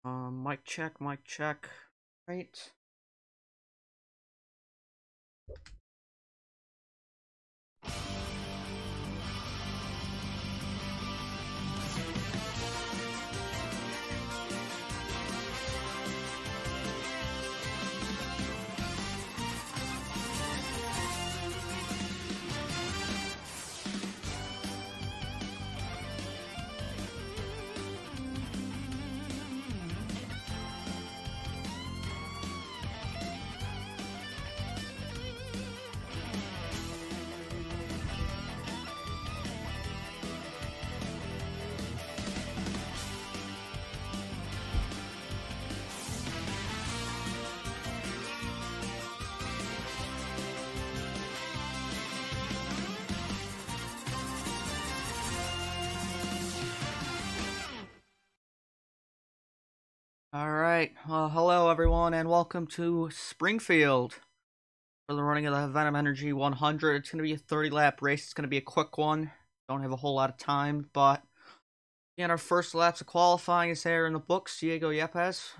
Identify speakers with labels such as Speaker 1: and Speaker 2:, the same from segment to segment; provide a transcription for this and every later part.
Speaker 1: Mic check, mic check. Right. Alright, hello everyone, and welcome to Springfield for the running of the Venom Energy 100. It's going to be a 30-lap race. It's going to be a quick one. Don't have a whole lot of time, but again, our first laps of qualifying is there in the books. Diego Yepes,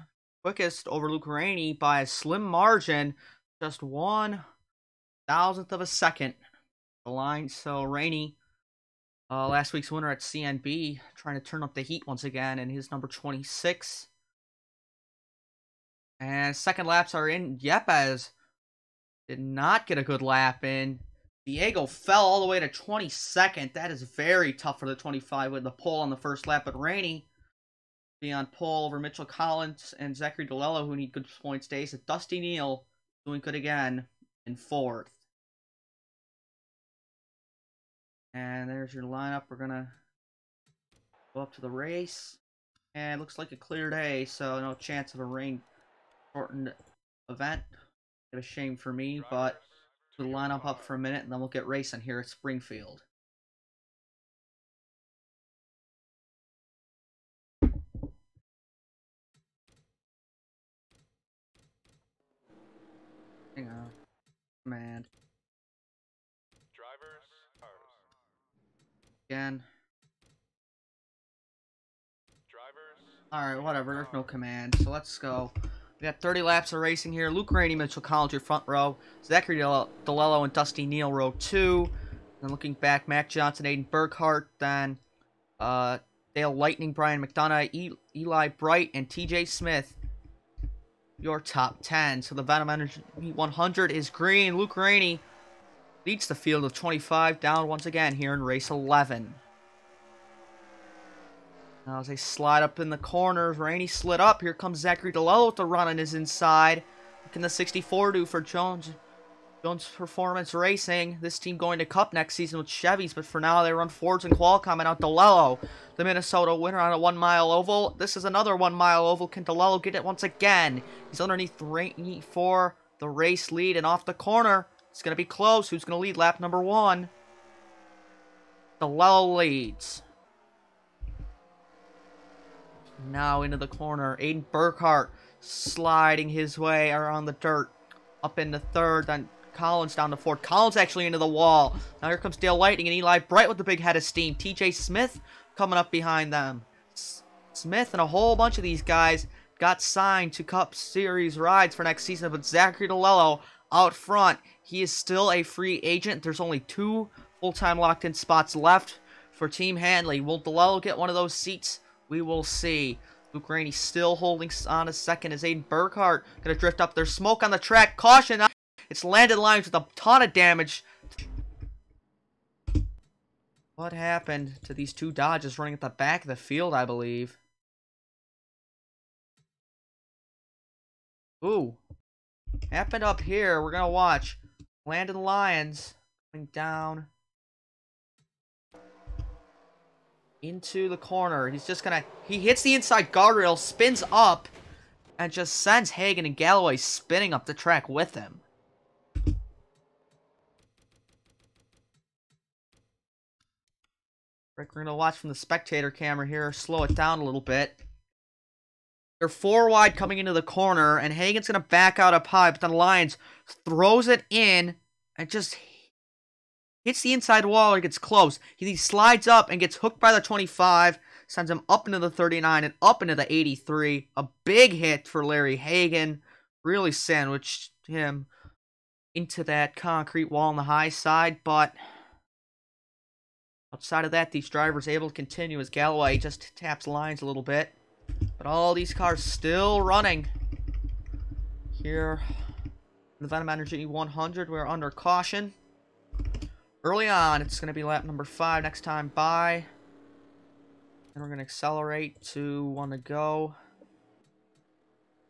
Speaker 1: quickest over Luke Rainey by a slim margin, just 1/1000th of a second. The line, so Rainey, last week's winner at CNB, trying to turn up the heat once again, and his number 26. And second laps are in. Yepes did not get a good lap in. Diego fell all the way to 22nd. That is very tough for the 25 with the pole on the first lap. But Rainey be on pole over Mitchell Collins and Zachary DeLello, who need good points days. Dusty Neal doing good again in fourth. And there's your lineup. We're going to go up to the race. And it looks like a clear day, so no chance of a rain shortened event. Bit of a shame for me, but we'll line up for a minute and then we'll get racing here at Springfield. Hang on. Command.
Speaker 2: Drivers, cars.
Speaker 1: Again.
Speaker 2: Drivers.
Speaker 1: Alright, whatever. There's no command. So let's go. We got 30 laps of racing here. Luke Rainey, Mitchell Collins, your front row. Zachary DeLello and Dusty Neal, row 2. Then looking back, Mac Johnson, Aiden Burkhart. Then Dale Lightning, Brian McDonough, Eli Bright, and TJ Smith, your top 10. So the Venom Energy 100 is green. Luke Rainey leads the field of 25 down once again here in race 11. Now as they slide up in the corners, Rainey slid up. Here comes Zachary DeLello with the run on his inside. What can the 64 do for Jones Performance Racing? This team going to Cup next season with Chevys, but for now they run Fords and Qualcomm. And out DeLello, the Minnesota winner on a 1-mile oval. This is another 1-mile oval. Can DeLello get it once again? He's underneath Rainey for the race lead, and off the corner. It's going to be close. Who's going to lead lap number 1? DeLello leads. Now into the corner. Aiden Burkhart sliding his way around the dirt. Up into third. Then Collins down to fourth. Collins actually into the wall. Now here comes Dale Lightning and Eli Bright with the big head of steam. TJ Smith coming up behind them. Smith and a whole bunch of these guys got signed to Cup Series rides for next season. But Zachary DeLello out front. He is still a free agent. There's only 2 full-time locked-in spots left for Team Handley. Will DeLello get one of those seats? We will see. Luke Rainey still holding on a second as Aiden Burkhart going to drift up. There's smoke on the track. Caution. It's landed lines with a ton of damage. What happened to these 2 Dodges running at the back of the field, I believe? Ooh. Happened up here. We're going to watch. Landon Lyons coming down into the corner. He's just gonna, he hits the inside guardrail, spins up, and just sends Hagan and Galloway spinning up the track with him. Rick, we're gonna watch from the spectator camera here, slow it down a little bit. They're 4 wide coming into the corner, and Hagan's gonna back out up high, but then Lyons throws it in and just hits the inside wall or gets close. He slides up and gets hooked by the 25. Sends him up into the 39 and up into the 83. A big hit for Larry Hagan. Really sandwiched him into that concrete wall on the high side, but outside of that, these drivers able to continue as Galloway just taps lines a little bit. But all these cars still running. Here, the Venom Energy 100, we're under caution. Early on, it's going to be lap number 5 next time by. And we're going to accelerate to 1 to go.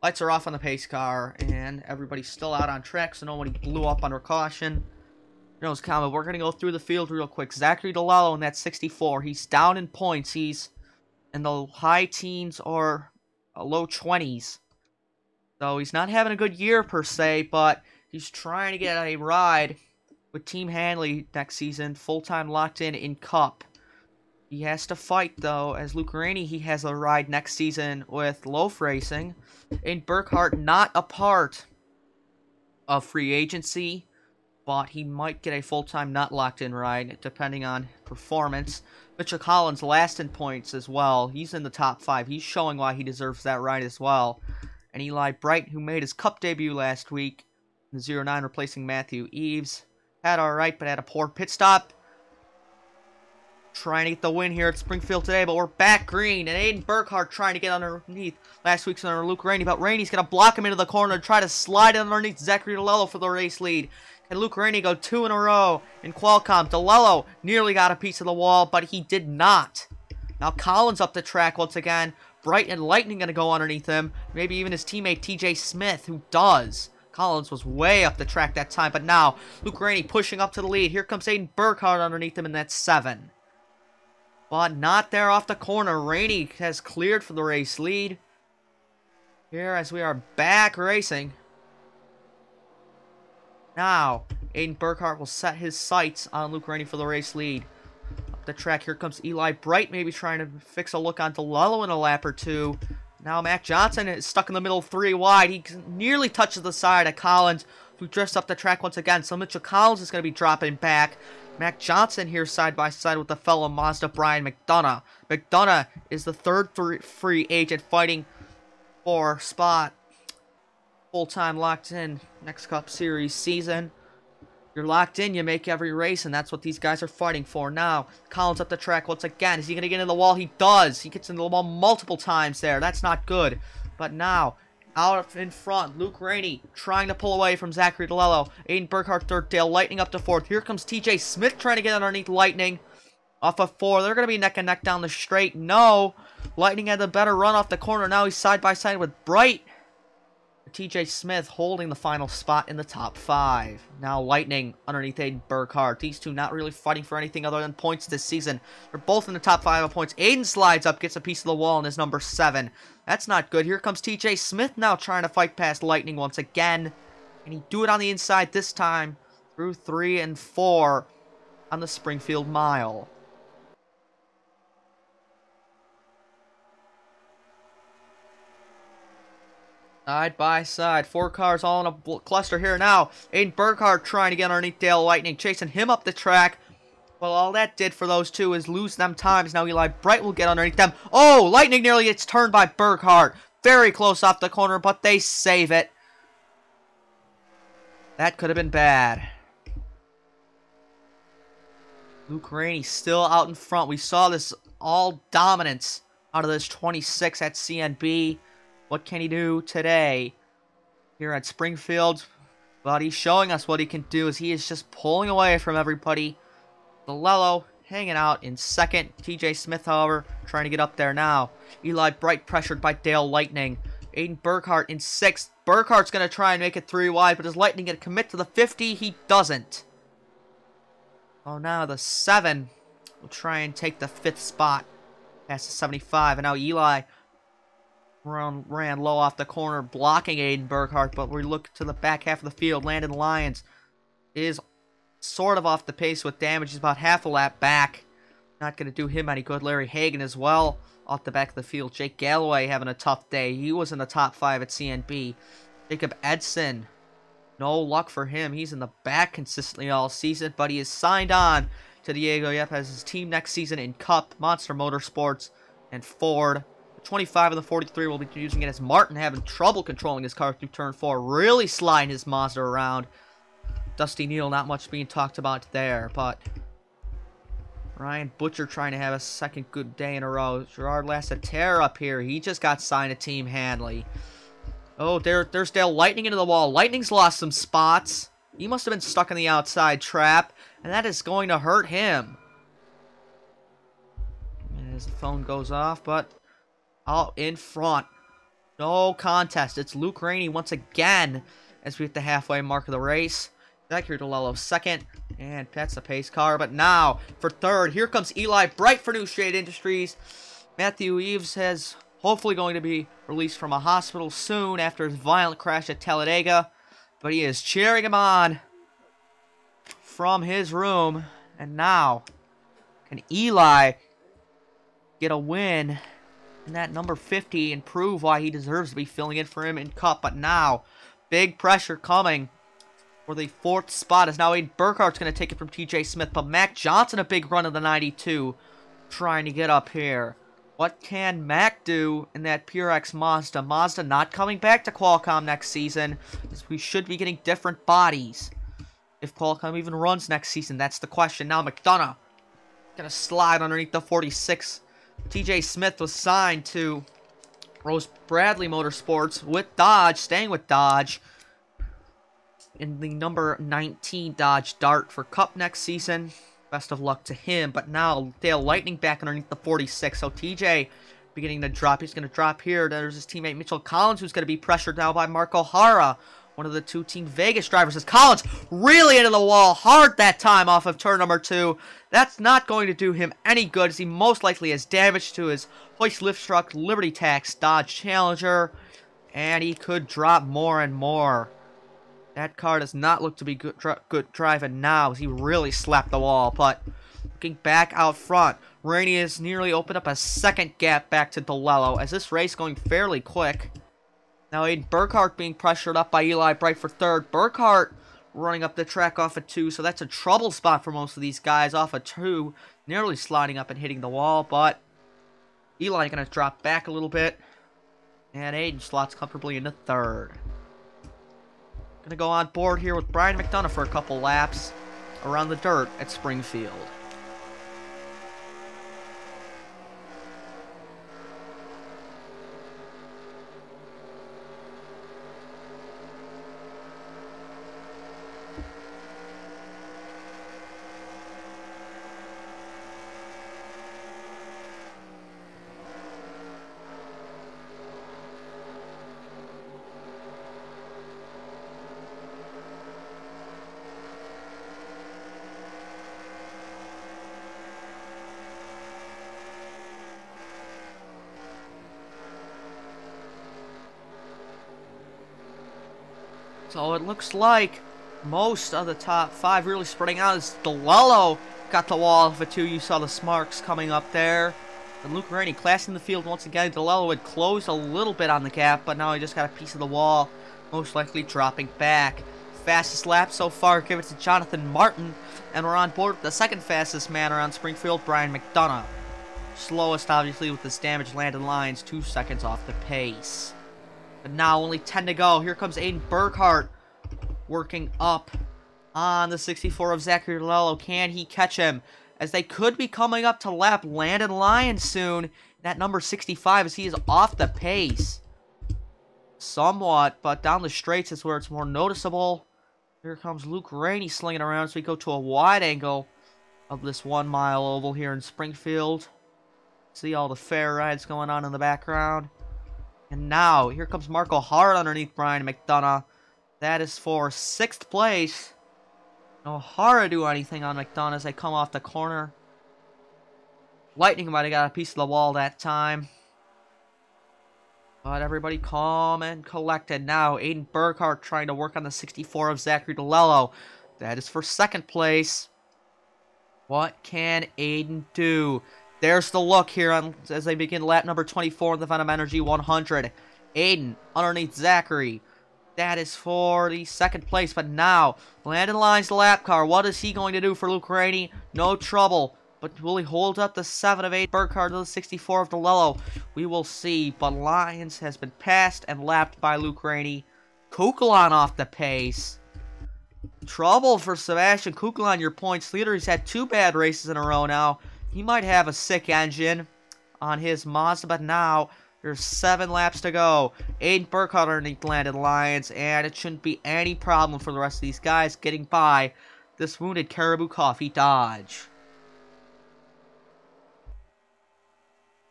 Speaker 1: Lights are off on the pace car, and everybody's still out on track, so nobody blew up under caution. Knows comment. We're going to go through the field real quick. Zachary DeLello in that 64. He's down in points. He's in the high teens or low 20s. So he's not having a good year per se, but he's trying to get a ride with Team Hanley next season, full-time locked in Cup. He has to fight, though, as Luke Rainey, he has a ride next season with Loaf Racing. And Burkhart not a part of free agency, but he might get a full-time not locked-in ride, depending on performance. Mitchell Collins last in points as well. He's in the top 5. He's showing why he deserves that ride as well. And Eli Bright, who made his Cup debut last week, in the 09 replacing Matthew Eves. Had alright, but had a poor pit stop. Trying to get the win here at Springfield today, but we're back green. And Aiden Burkhart trying to get underneath last week's under Luke Rainey, but Rainey's going to block him into the corner and try to slide it underneath Zachary DeLello for the race lead. Can Luke Rainey go 2 in a row in Qualcomm? DeLello nearly got a piece of the wall, but he did not. Now Collins up the track once again. Bright and Lightning going to go underneath him. Maybe even his teammate TJ Smith, who does. Collins was way up the track that time, but now Luke Rainey pushing up to the lead. Here comes Aiden Burkhart underneath him in that 7. But not there off the corner. Rainey has cleared for the race lead. Here as we are back racing. Now, Aiden Burkhart will set his sights on Luke Rainey for the race lead. Up the track, here comes Eli Bright, maybe trying to fix a look on DeLello in a lap or two. Now Mac Johnson is stuck in the middle 3 wide. He nearly touches the side of Collins, who drifts up the track once again. So Mitchell Collins is going to be dropping back. Mac Johnson here side by side with the fellow Mazda Brian McDonough. McDonough is the third free agent fighting for spot. Full-time locked in next Cup Series season. You're locked in, you make every race, and that's what these guys are fighting for now. Collins up the track once again. Is he going to get into the wall? He does. He gets into the wall multiple times there. That's not good. But now, out in front, Luke Rainey trying to pull away from Zachary DeLello. Aiden Burkhart third, Dale Lightning up to 4th. Here comes TJ Smith trying to get underneath Lightning. Off of 4. They're going to be neck and neck down the straight. No. Lightning had the better run off the corner. Now he's side by side with Bright. TJ Smith holding the final spot in the top 5. Now Lightning underneath Aiden Burkhart. These two not really fighting for anything other than points this season. They're both in the top 5 of points. Aiden slides up, gets a piece of the wall, and is number 7. That's not good. Here comes TJ Smith now trying to fight past Lightning once again. And he do it on the inside this time through 3 and 4 on the Springfield Mile. Side by side, 4 cars all in a cluster here now. Aiden Burkhart trying to get underneath Dale Lightning, chasing him up the track. Well, all that did for those two is lose them times. Now Eli Bright will get underneath them. Oh, Lightning nearly gets turned by Burkhart. Very close off the corner, but they save it. That could have been bad. Luke Rainey still out in front. We saw this all dominance out of this 26 at CNB. What can he do today here at Springfield? But he's showing us what he can do as he is just pulling away from everybody. DeLello hanging out in 2nd. TJ Smith, however, trying to get up there now. Eli Bright pressured by Dale Lightning. Aiden Burkhart in 6th. Burkhart's going to try and make it 3 wide, but is Lightning going to commit to the 50? He doesn't. Oh, now the 7 will try and take the 5th spot past the 75. And now Eli ran low off the corner, blocking Aiden Burkhart, but we look to the back half of the field. Landon Lyons is sort of off the pace with damage. He's about half a lap back. Not going to do him any good. Larry Hagan as well off the back of the field. Jake Galloway having a tough day. He was in the top 5 at CNB. Jacob Edson, no luck for him. He's in the back consistently all season, but he is signed on to Diego Yep as his team next season in Cup Monster Motorsports. And Ford, the 25 and the 43 will be using it as Martin having trouble controlling his car through turn 4. Really sliding his Mazda around. Dusty Neal, not much being talked about there, but Ryan Butcher trying to have a second good day in a row. Gerard Lasseter up here. He just got signed to Team Hanley. Oh, there's Dale Lightning into the wall. Lightning's lost some spots. He must have been stuck in the outside trap, and that is going to hurt him. As the phone goes off, but out in front. No contest. It's Luke Rainey once again as we hit the halfway mark of the race. Zachary DeLello second, and that's the pace car. But now, for third, here comes Eli Bright for New Shade Industries. Matthew Eves is hopefully going to be released from a hospital soon after his violent crash at Talladega. But he is cheering him on from his room. And now, can Eli get a win in that number 50 and prove why he deserves to be filling in for him in Cup? But now, big pressure coming for the 4th spot is now Aiden Burkhart's going to take it from TJ Smith. But Mac Johnson, a big run of the 92, trying to get up here. What can Mac do in that PureX Mazda? Mazda not coming back to Qualcomm next season, as we should be getting different bodies. If Qualcomm even runs next season, that's the question. Now McDonough going to slide underneath the 46. TJ Smith was signed to Rose Bradley Motorsports with Dodge, staying with Dodge, in the number 19 Dodge Dart for Cup next season. Best of luck to him. But now Dale Lightning back underneath the 46. So TJ beginning to drop. He's going to drop here. There's his teammate Mitchell Collins, who's going to be pressured now by Mark O'Hara, one of the 2 Team Vegas drivers. As Collins really into the wall hard that time off of turn number 2. That's not going to do him any good, as he most likely has damage to his hoist lift truck Liberty Tax Dodge Challenger, and he could drop more and more. That car does not look to be good driving now, as he really slapped the wall. But looking back out front, Rainey has nearly opened up a second gap back to DeLello, as this race going fairly quick. Now Aiden Burkhart being pressured up by Eli Bright for third. Burkhart running up the track off of 2, so that's a trouble spot for most of these guys off of 2. Nearly sliding up and hitting the wall, but Eli going to drop back a little bit. And Aiden slots comfortably into third. Going to go on board here with Brian McDonough for a couple laps around the dirt at Springfield. So it looks like most of the top 5 really spreading out as DeLello got the wall of a 2. You saw the smarks coming up there. And Luke Rainey classing the field once again. DeLello had closed a little bit on the gap, but now he just got a piece of the wall, most likely dropping back. Fastest lap so far, give it to Jonathan Martin. And we're on board with the second fastest man around Springfield, Brian McDonough. Slowest, obviously, with his damaged landing lines, 2 seconds off the pace. But now only 10 to go. Here comes Aiden Burkhart working up on the 64 of Zachary DeLello. Can he catch him? As they could be coming up to lap Landon Lyons soon. That number 65, as he is off the pace somewhat, but down the straights is where it's more noticeable. Here comes Luke Rainey slinging around, so we go to a wide angle of this 1 mile oval here in Springfield. See all the fair rides going on in the background. And now, here comes Mark O'Hara underneath Brian McDonough. That is for 6th place. No O'Hara do anything on McDonough as they come off the corner. Lightning might have got a piece of the wall that time. But everybody calm and collected. Now, Aiden Burkhart trying to work on the 64 of Zachary DeLello. That is for 2nd place. What can Aiden do? There's the look here as they begin lap number 24 in the Venom Energy 100. Aiden underneath Zachary. That is for the 2nd place. But now, Landon Lyons, the lap car. What is he going to do for Luke Rainey? No trouble. But will he hold up the 7 of 8 Burkhardt to the 64 of DeLello? We will see. But Lyons has been passed and lapped by Luke Rainey. Kukulon off the pace. Trouble for Sebastian Kukulon, your points leader. He's had 2 bad races in a row now. He might have a sick engine on his Mazda, but now there's 7 laps to go. Aiden Burkhardt underneath Landon Lyons, and it shouldn't be any problem for the rest of these guys getting by this wounded Caribou Coffee Dodge.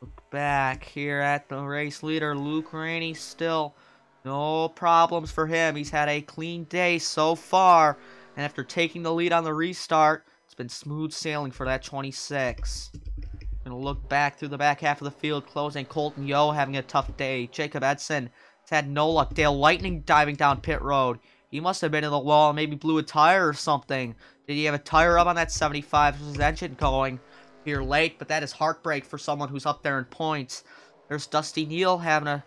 Speaker 1: Look back here at the race leader, Luke Rainey. Still no problems for him. He's had a clean day so far, and after taking the lead on the restart, it's been smooth sailing for that 26. Gonna look back through the back half of the field, closing. Colton Yo having a tough day. Jacob Edson has had no luck. Dale Lightning diving down pit road. He must have been in the wall and maybe blew a tire or something. Did he have a tire up on that 75? Was his engine going here late? But that is heartbreak for someone who's up there in points. There's Dusty Neal having a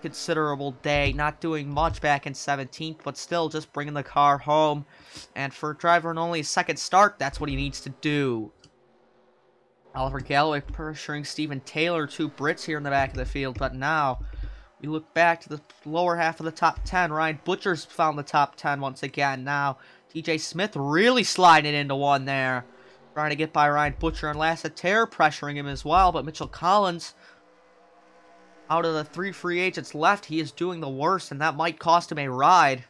Speaker 1: considerable day, not doing much back in 17th, but still just bringing the car home. And for a driver in only a second start, that's what he needs to do. Oliver Galloway pressuring Stephen Taylor, 2 Brits here in the back of the field, but now we look back to the lower half of the top 10. Ryan Butcher's found the top 10 once again. Now TJ Smith really sliding into one there, trying to get by Ryan Butcher, and Lasseter pressuring him as well, but Mitchell Collins, out of the 3 free agents left, he is doing the worst, and that might cost him a ride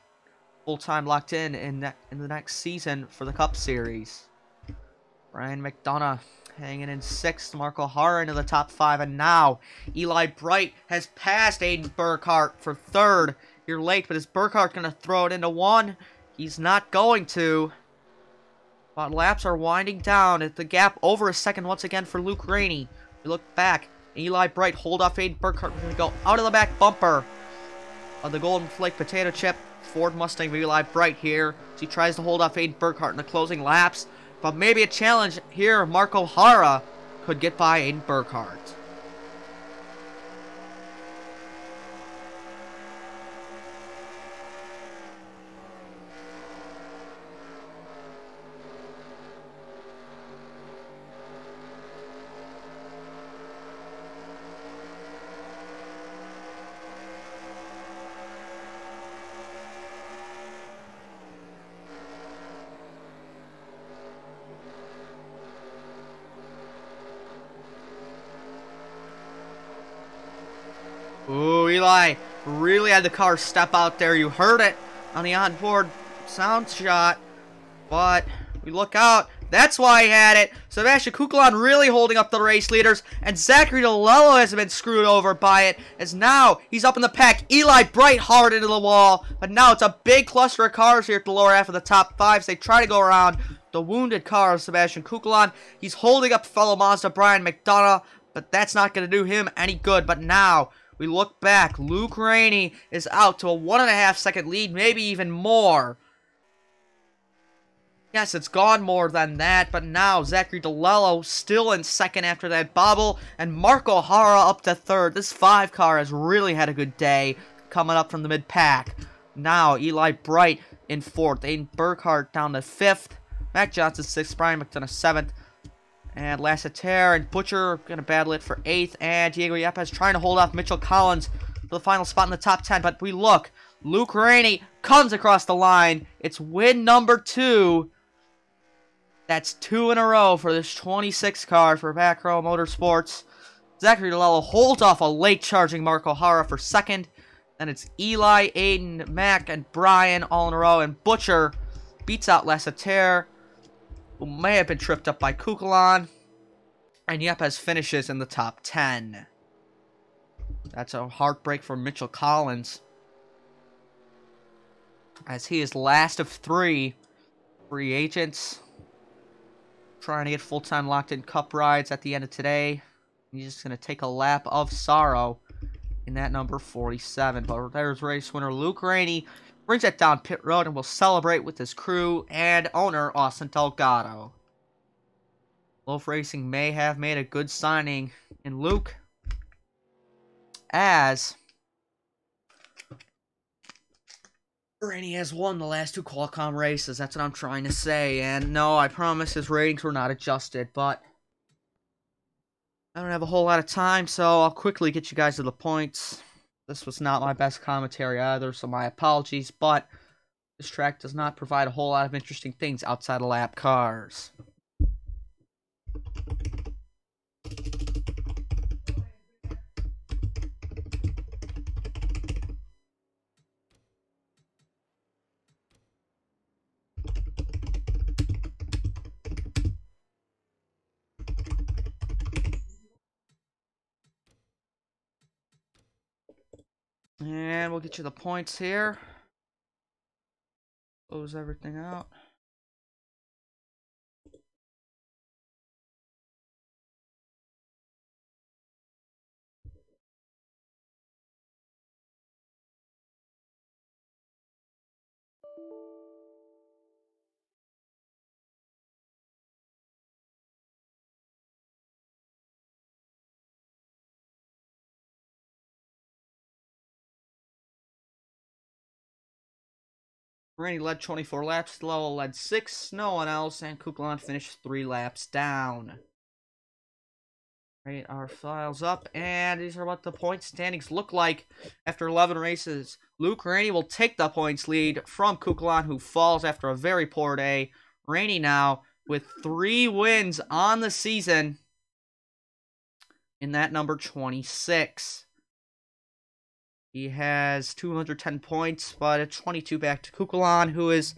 Speaker 1: full-time locked in the next season for the Cup Series. Ryan McDonough hanging in 6th. Marco Hara into the top 5, and now Eli Bright has passed Aiden Burkhardt for 3rd. You're late, but is Burkhardt going to throw it into 1? He's not going to. But laps are winding down at the gap over a second once again for Luke Rainey. We look back. Eli Bright hold off Aiden Burkhardt. We're going to go out of the back bumper of the Golden Flake Potato Chip Ford Mustang of Eli Bright here. As he tries to hold off Aiden Burkhardt in the closing laps. But maybe a challenge here. Marco Hara could get by Aiden Burkhardt. Ooh, Eli really had the car step out there. You heard it on the onboard sound shot. But we look out. That's why he had it. Sebastian Kukulon really holding up the race leaders. And Zachary DeLello has been screwed over by it. As now he's up in the pack. Eli Bright hard into the wall. But now it's a big cluster of cars here at the lower half of the top 5 as they try to go around the wounded car of Sebastian Kukulon. He's holding up fellow Mazda Brian McDonough. But that's not going to do him any good. But now we look back. Luke Rainey is out to a 1.5 second lead, maybe even more. Yes, it's gone more than that, but now Zachary DeLello still in second after that bobble, and Marco Hara up to 3rd. This 5 car has really had a good day coming up from the mid-pack. Now Eli Bright in 4th, Aiden Burkhardt down to 5th, Mac Johnson 6th, Brian McDonough 7th, and Lasseter and Butcher going to battle it for 8th, and Diego Yepes trying to hold off Mitchell Collins for the final spot in the top 10, but we look, Luke Rainey comes across the line. It's win number 2. That's 2 in a row for this 26 car for Back Row Motorsports. Zachary DeLello holds off a late charging Marco Hara for 2nd. Then it's Eli, Aiden, Mac, and Brian all in a row. And Butcher beats out Lasseter, who may have been tripped up by Kukulon. And Yepes finishes in the top 10. That's a heartbreak for Mitchell Collins, as he is last of 3 free agents, trying to get full-time locked-in Cup rides at the end of today. He's just going to take a lap of sorrow in that number 47. But there's race winner Luke Rainey. Brings it down pit road and will celebrate with his crew and owner, Austin Delgado. Loaf Racing may have made a good signing in Luke, as Rainey has won the last 2 Qualcomm races. That's what I'm trying to say. And no, I promise his ratings were not adjusted, but I don't have a whole lot of time, so I'll quickly get you guys to the points. This was not my best commentary either, so my apologies, but this track does not provide a whole lot of interesting things outside of lap cars. And we'll get you the points here. Close everything out. Randy led 24 laps, Lowell led 6, no one else, and Kuklan finished 3 laps down. Right, our files up, and these are what the point standings look like after 11 races. Luke Rainey will take the points lead from Kuklan, who falls after a very poor day. Rainey now with 3 wins on the season in that number 26. He has 210 points, but a 22 back to Kuklan, who is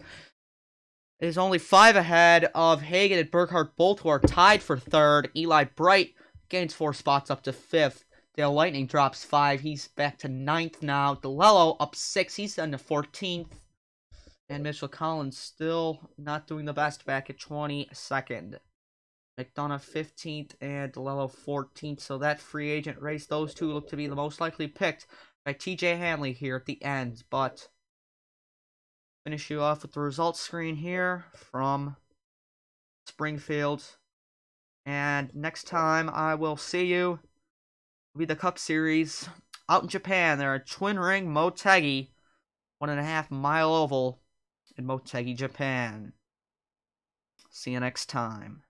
Speaker 1: only 5 ahead of Hagen and Burkhardt, both who are tied for 3rd. Eli Bright gains 4 spots up to 5th. Dale Lightning drops 5. He's back to 9th now. DeLello up 6. He's down to 14th. And Mitchell Collins still not doing the best, back at 22nd. McDonough 15th and DeLello 14th. So that free agent race, those two look to be the most likely picked by TJ Hanley here at the end. But finish you off with the results screen here from Springfield. And next time I will see you will be the Cup Series out in Japan. They're at Twin Ring Motegi, 1.5 mile oval in Motegi, Japan. See you next time.